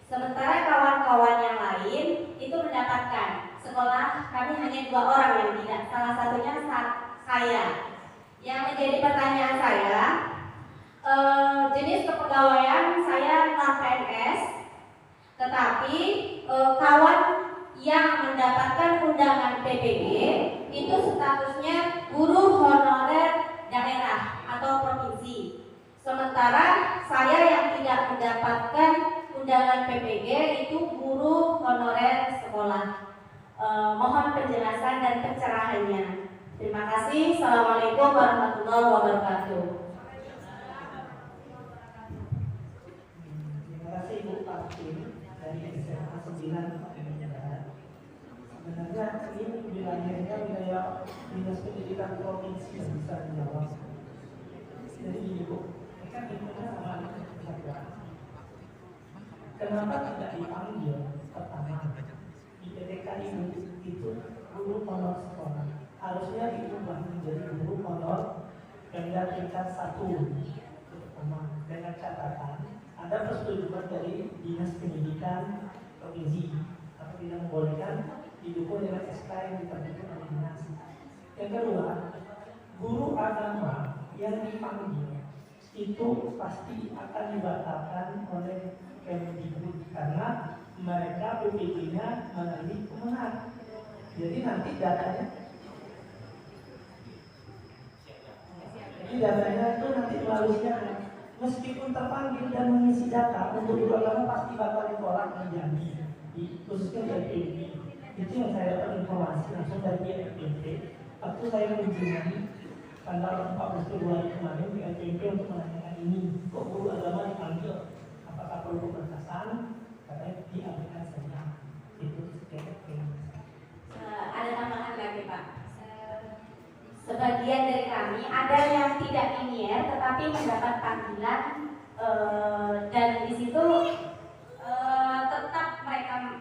Speaker 5: Sementara kawan-kawan yang lain itu mendapatkan. Sekolah kami hanya 2 orang yang tidak. Salah satunya saya. Yang menjadi pertanyaan saya, jenis kepegawaian saya PNS, tetapi kawan yang mendapatkan undangan PPG itu statusnya guru honorer daerah atau provinsi. Sementara saya yang tidak mendapatkan undangan PPG itu guru honorer sekolah. Mohon penjelasan dan pencerahannya. Terima kasih. Assalamualaikum warahmatullahi wabarakatuh.
Speaker 8: Terima kasih Bu Fatin dari SMA 9 Tanjung Barat. Sebenarnya ini wilayahnya wilayah Dinas Pendidikan Provinsi yang bisa menjawab. Jadi ini Bu, kan ilmunya sama saja. Kenapa tidak dipanggil pertama di PTK ini itu guru honor sekolah? Harusnya diubah menjadi guru honor Pemda tingkat 1 pertama, dengan catatan ada persetujuan dari Dinas Pendidikan Provinsi atau tidak membolehkan didukung dengan SK yang diterbitkan oleh dinas. Yang kedua, guru agama yang dipanggil itu pasti akan dibatalkan oleh Kemdikbud karena mereka PPG-nya melalui Kemenag. Jadi nanti datanya itu nanti melalui meskipun terpanggil dan mengisi data untuk guru agama pasti bakal ditolak menjadi khususnya dari PPG. Itu yang saya dapat informasi langsung dari PPG. Waktu saya mengunjungi tanggal 14 Februari kemarin di LPMP untuk menanyakan ini, kok guru agama dipanggil? Apakah perlu pemberkasan? Katanya diabaikan saja. Itu sekian.
Speaker 5: Ada tambahan lagi, Pak. Sebagian dari kami ada yang tidak linier tetapi mendapat panggilan dan di situ tetap mereka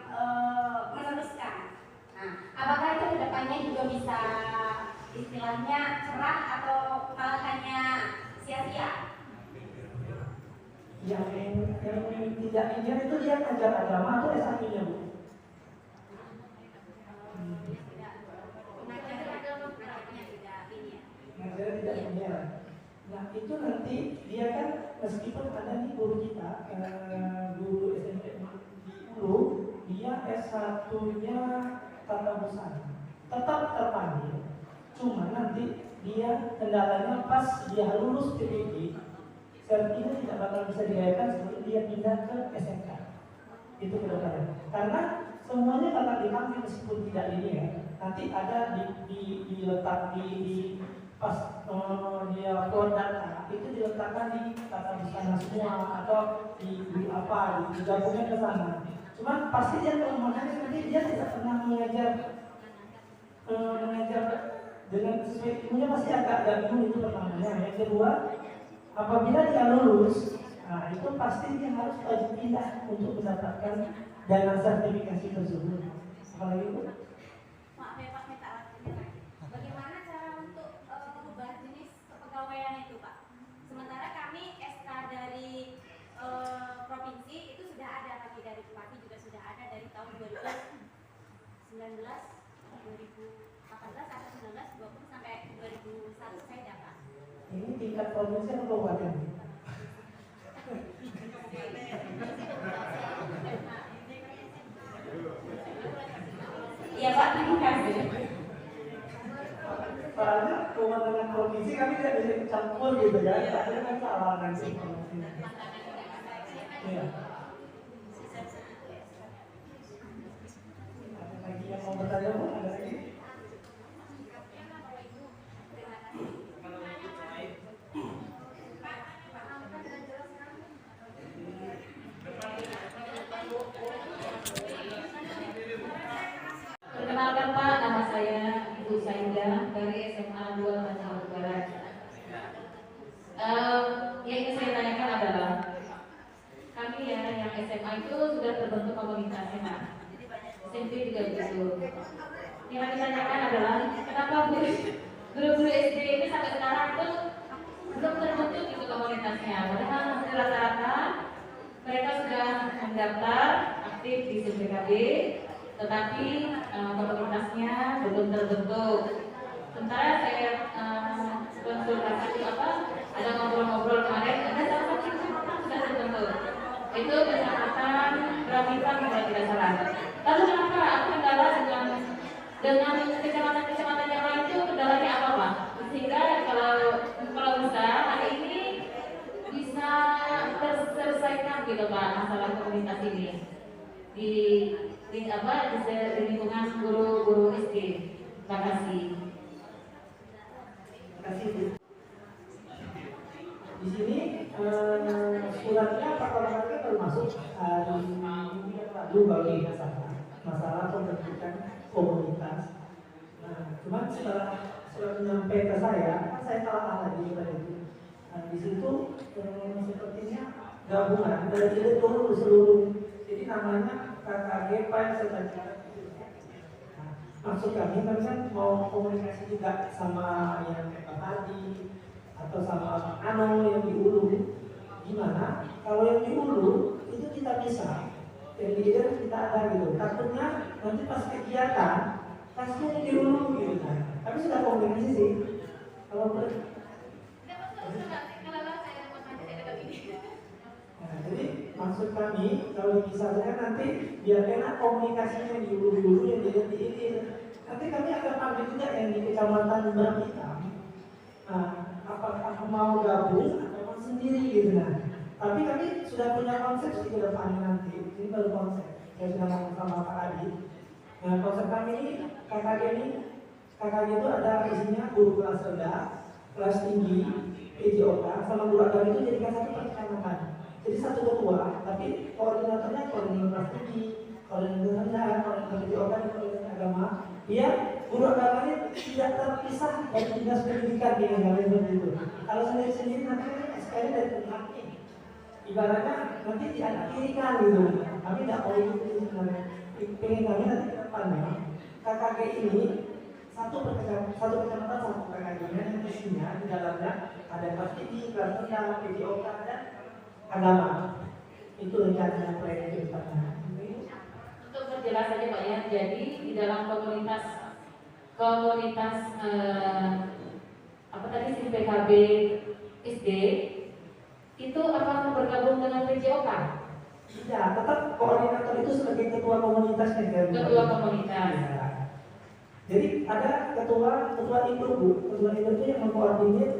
Speaker 5: meneruskan. Nah, apakah itu kedepannya juga bisa istilahnya cerah atau malah hanya sia-sia?
Speaker 8: yang tidak ideal itu dia ngajar agama atau S1-nya, Bu? Ngajar tidak ideal. Nah itu nanti dia kan meskipun ada nih guru kita, guru SMP di Ulu, dia S1-nya tata busana, tetap terpanggil. Cuma nanti dia kendalanya pas dia lulus PPG, sertifikatnya tidak bakal bisa dilayakan sebelum dia pindah ke SMK. Itu kedepannya. Karena semuanya bakal dipanggil meskipun tidak ini ya. Nanti ada diletak di pas dia upload data itu diletakkan di tata busana semua atau di apa digabungnya ke sana. Cuman pasti dia kelemahannya nanti dia tidak pernah mengajar dengan sesuai ilmunya, pasti agak bingung. Itu pertamanya. Yang kedua, apabila dia lulus, nah itu pasti dia harus wajib pindah untuk mendapatkan dana sertifikasi tersebut. Apalagi itu?
Speaker 5: Maaf ya Pak, minta waktunya lagi. Bagaimana cara untuk mengubah jenis kepegawaian itu Pak? Sementara kami SK dari provinsi itu sudah ada, kami dari Bupati juga sudah ada dari tahun 2018 atau 19, 20 sampai 2001 saya dapat.
Speaker 8: Ini tingkat provinsi atau kabupaten?
Speaker 5: Iya Pak, terima kasih.
Speaker 8: Soalnya kewenangan provinsi kami tidak bisa ikut campur gitu ya. Tapi kan salah nanti. Iya. Ada lagi yang mau bertanya, Bu? Ada lagi?
Speaker 9: Perkenalkan Pak, nama saya Ibu Saida dari SMA 2 Tanjung Barat. Yang ingin saya tanyakan adalah kami ya yang SMA itu sudah terbentuk komunitasnya Pak. SMP juga begitu. Yang kami tanyakan adalah kenapa guru-guru SD ini sampai sekarang itu belum terbentuk itu komunitasnya. Padahal rata-rata mereka sudah mendaftar aktif di CPKB, tetapi komunitasnya belum terbentuk. Sementara saya konsultasi ada ngobrol-ngobrol kemarin, ada salah satu kecamatan sudah terbentuk. Itu kecamatan Gramitan kalau tidak salah. Lalu kenapa aku kendala dengan kecamatan-kecamatan yang lain itu kendalanya apa Pak? Sehingga kalau bisa hari ini bisa terselesaikan gitu Pak masalah komunitas ini di lingkungan guru-guru SD. Terima kasih.
Speaker 8: Terima kasih, Bu. Di sini suratnya Pak Kapolri baru masuk hari Minggu yang lalu kalau tidak salah, masalah pembentukan komunitas. Nah, cuman setelah nyampe ke saya, kan saya salah lagi pada itu. Nah, di situ sepertinya gabungan dari seluruh. Jadi namanya KKG Pak Sebagai. Maksud kami kan mau komunikasi juga sama yang tadi atau sama Ano yang di Ulu. Gimana? Kalau yang di Ulu itu kita bisa, yang di Ulu kita ada gitu. Takutnya nanti pas kegiatan kasnya di Ulu gitu kan. Tapi sudah komunikasi sih. Kalau boleh. Nah, jadi maksud kami kalau bisa saya nanti biar enak komunikasinya di Ulu yang di ini. Nanti kami akan ambil juga yang di kecamatan Berhitam. Nah, apakah mau gabung atau mau sendiri gitu nah. Tapi kami sudah punya konsep di depannya nanti. Ini baru konsep. Saya sudah ngomong sama Pak Adi. Nah, konsep kami ini KKG itu ada isinya guru kelas rendah, kelas tinggi, PJOK, sama guru agama itu jadikan satu perkecamatan. Jadi satu ketua, tapi koordinatornya koordinator kelas tinggi, koordinator rendah, koordinator PJOK, dan koordinator agama. Dia guru agamanya tidak terpisah dari dinas pendidikan dengan kalian begitu. Kalau sendiri-sendiri nanti SK-nya dari tengah nih. Ibaratnya nanti diakhirikan gitu. Kami tidak mau itu sebenarnya. Pengen kami nanti ke depannya KKG ini satu kecamatan satu KKG-nya yang isinya di dalamnya ada kelas tinggi, kelas rendah, PJOK dan agama itu rencananya proyek ke depannya.
Speaker 9: Untuk perjelas saja Pak ya, jadi di dalam komunitas apa tadi si PKB SD itu apakah bergabung dengan PJOK?
Speaker 8: Ya, tetap koordinator itu sebagai ketua komunitasnya kan.
Speaker 9: Ketua komunitas.
Speaker 8: Ya. Jadi ada ketua itu Bu. Ketua itu yang mengkoordinir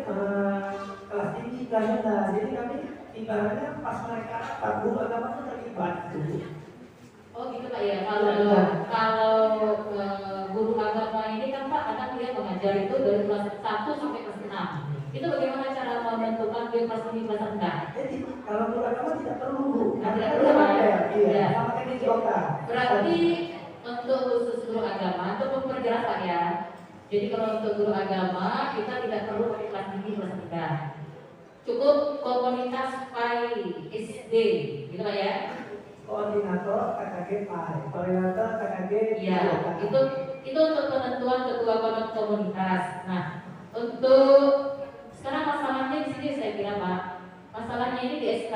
Speaker 8: kelas tinggi kelas rendah. Jadi kami ibaratnya pas mereka guru agama itu terlibat Bu.
Speaker 9: Oh gitu Pak ya. Kalau guru agama ini kan Pak kadang dia mengajar itu dari kelas 1 sampai kelas 6. Itu bagaimana cara menentukan dia kelas tinggi kelas rendah?
Speaker 8: Jadi kalau guru agama tidak perlu Bu.
Speaker 9: Tidak perlu Pak ya.
Speaker 8: Iya. Sama kayak di Jogja.
Speaker 9: Berarti untuk khusus guru agama itu memperjelas Pak ya. Jadi kalau untuk guru agama kita tidak perlu pakai kelas tinggi kelas rendah. Cukup komunitas PAI SD, gitu Pak ya.
Speaker 8: Koordinator KKG PAI, koordinator KKG.
Speaker 9: Iya, itu untuk penentuan ketua komunitas. Nah, untuk sekarang masalahnya di sini saya kira Pak, masalahnya ini di SK.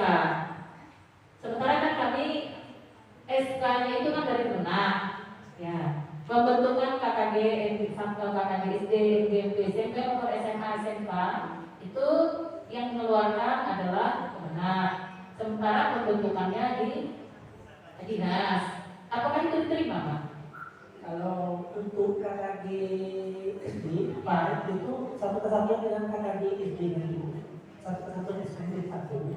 Speaker 9: Sementara kan kami SK-nya itu kan dari Kemenang, ya. Pembentukan KKG SD, SMP, SMP maupun SMA, SMK itu yang mengeluarkan adalah Kemenang. Sementara pembentukannya di dinas. Apakah itu diterima Pak?
Speaker 8: Kalau untuk KKG SD, Pak, itu satu kesatuan dengan KKG SD itu. Satu kesatuan SD satu.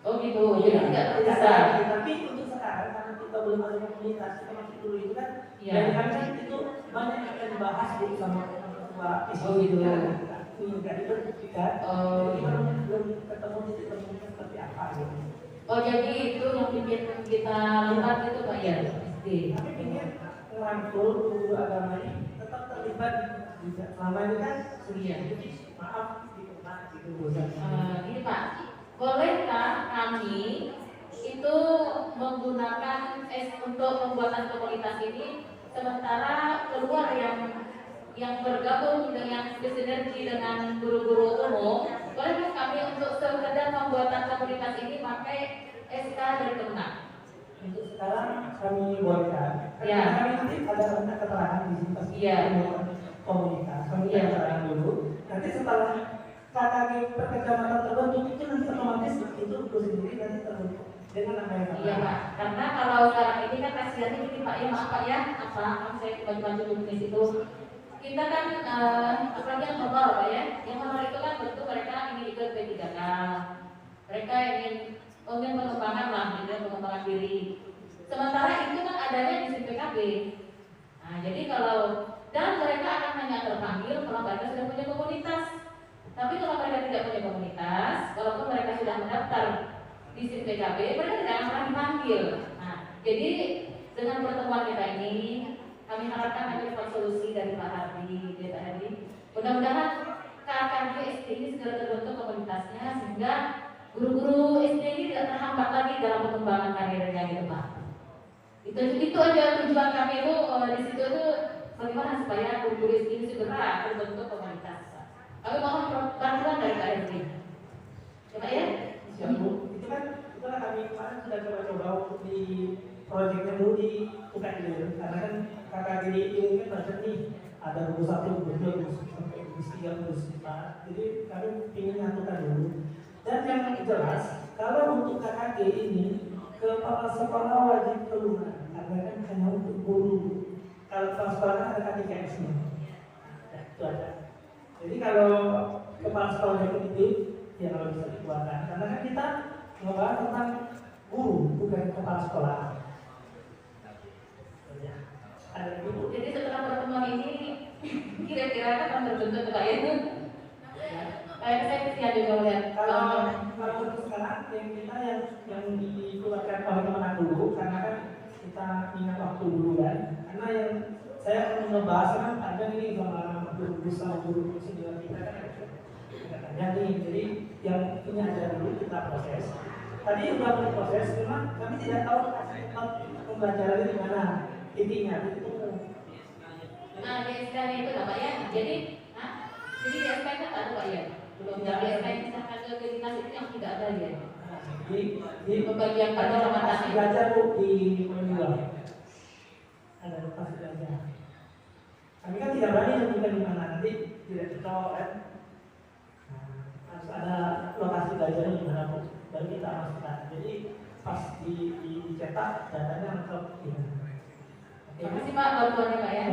Speaker 9: Oh gitu, jadi tidak bisa.
Speaker 8: Tapi untuk sekarang karena kita belum ada komunitas, kita masih dulu itu kan.
Speaker 9: Iya.
Speaker 8: Dan kami itu banyak yang akan dibahas Bu sama ketua SD.
Speaker 9: Oh gitu.
Speaker 8: Jadi bertiga.
Speaker 9: Oh.
Speaker 8: Jadi belum ketemu titik temunya seperti apa gitu.
Speaker 9: Oh jadi itu yang bikin kita lihat itu Pak ya SD.
Speaker 8: Tapi ingin merangkul guru agama ini tetap terlibat juga. Selama ini kan
Speaker 9: Iya.
Speaker 8: maaf gitu Pak, gitu bosan.
Speaker 9: Ini Pak, bolehkah kami itu menggunakan untuk pembuatan komunitas ini sementara keluar yang bergabung dengan bersinergi dengan guru-guru umum, bolehkah kami untuk sekedar pembuatan komunitas ini pakai SK dari Kemenang?
Speaker 8: Untuk sekarang kami bolehkan.
Speaker 9: Ya.
Speaker 8: Kami nanti ada keterangan di sini pasti
Speaker 9: Iya.
Speaker 8: komunitas. Kami
Speaker 9: Iya.
Speaker 8: keterangan dulu. Nanti setelah KKG per kecamatan terbentuk itu nanti otomatis itu guru sendiri nanti terbentuk dengan nama yang sama.
Speaker 9: Iya Pak, karena kalau sekarang ini kan kasihannya gini Pak ya, maaf Pak ya, kan saya baju-baju bisnis itu kita kan apalagi yang honor Pak ya, yang honor itu kan tentu mereka ingin ikut P3K, mereka ingin pengembangan lah, gitu, pengembangan diri. Sementara itu kan adanya di PKB. Nah jadi kalau dan mereka akan hanya terpanggil kalau mereka sudah punya komunitas. Tapi kalau mereka tidak punya komunitas, walaupun mereka sudah mendaftar di SIM PKB, mereka tidak akan pernah dipanggil. Nah, jadi dengan pertemuan kita ini, kami harapkan ada dapat solusi dari Pak Hardi, DPRD. Mudah-mudahan KKG SD ini segera terbentuk komunitasnya sehingga guru-guru SD ini tidak terhambat lagi dalam pengembangan karirnya gitu Pak. Itu aja tujuan kami itu di situ tuh bagaimana supaya guru-guru SD ini segera terbentuk komunitas. Kami mohon bantuan dari Pak Hardi. Ya Pak ya?
Speaker 8: Siap Bu. Itulah kami kemarin sudah coba-coba untuk di proyeknya dulu di UKIL karena kan KKG ini kan banyak nih, ada guru 1, guru 2, guru 3, guru 4. Jadi kami ingin nyatukan dulu. Dan yang jelas, kalau untuk KKG ini kepala sekolah wajib keluar karena kan hanya untuk guru. Kalau kepala sekolah ada KTKS-nya. Ya, itu aja. Jadi kalau kepala sekolah itu ya kalau bisa dikeluarkan karena kan kita membahas tentang guru bukan kepala sekolah. Ya.
Speaker 9: Jadi setelah pertemuan ini kira-kira akan terbentuk Pak ya? Saya kesian juga melihat.
Speaker 8: Kalau untuk sekarang kita yang dikeluarkan oleh Kemenang dulu karena kan kita ingat waktu dulu kan. Karena yang saya akan membahas kan ada ini sama guru senior kita kan. Jadi yang ini ada dulu kita proses. Tadi sudah berproses, memang kami tidak tahu pembelajarannya di mana intinya itu.
Speaker 9: Nah, di SK itu Pak ya. Jadi di SK itu ada Pak ya. Belum yang biasa yang misalkan ke dinas itu yang tidak ada ya.
Speaker 8: Di
Speaker 9: Pembagian pada
Speaker 8: lokasi
Speaker 9: ramadan
Speaker 8: belajar Bu di Penjual. Ada lokasi belajar. Kami kan tidak berani menentukan di mana nanti tidak cocok kan. Harus ada lokasi belajarnya di mana Bu, baru kita masukkan. Jadi pas dicetak datanya lengkap gitu.
Speaker 9: Terima kasih Pak bantuannya Pak ya.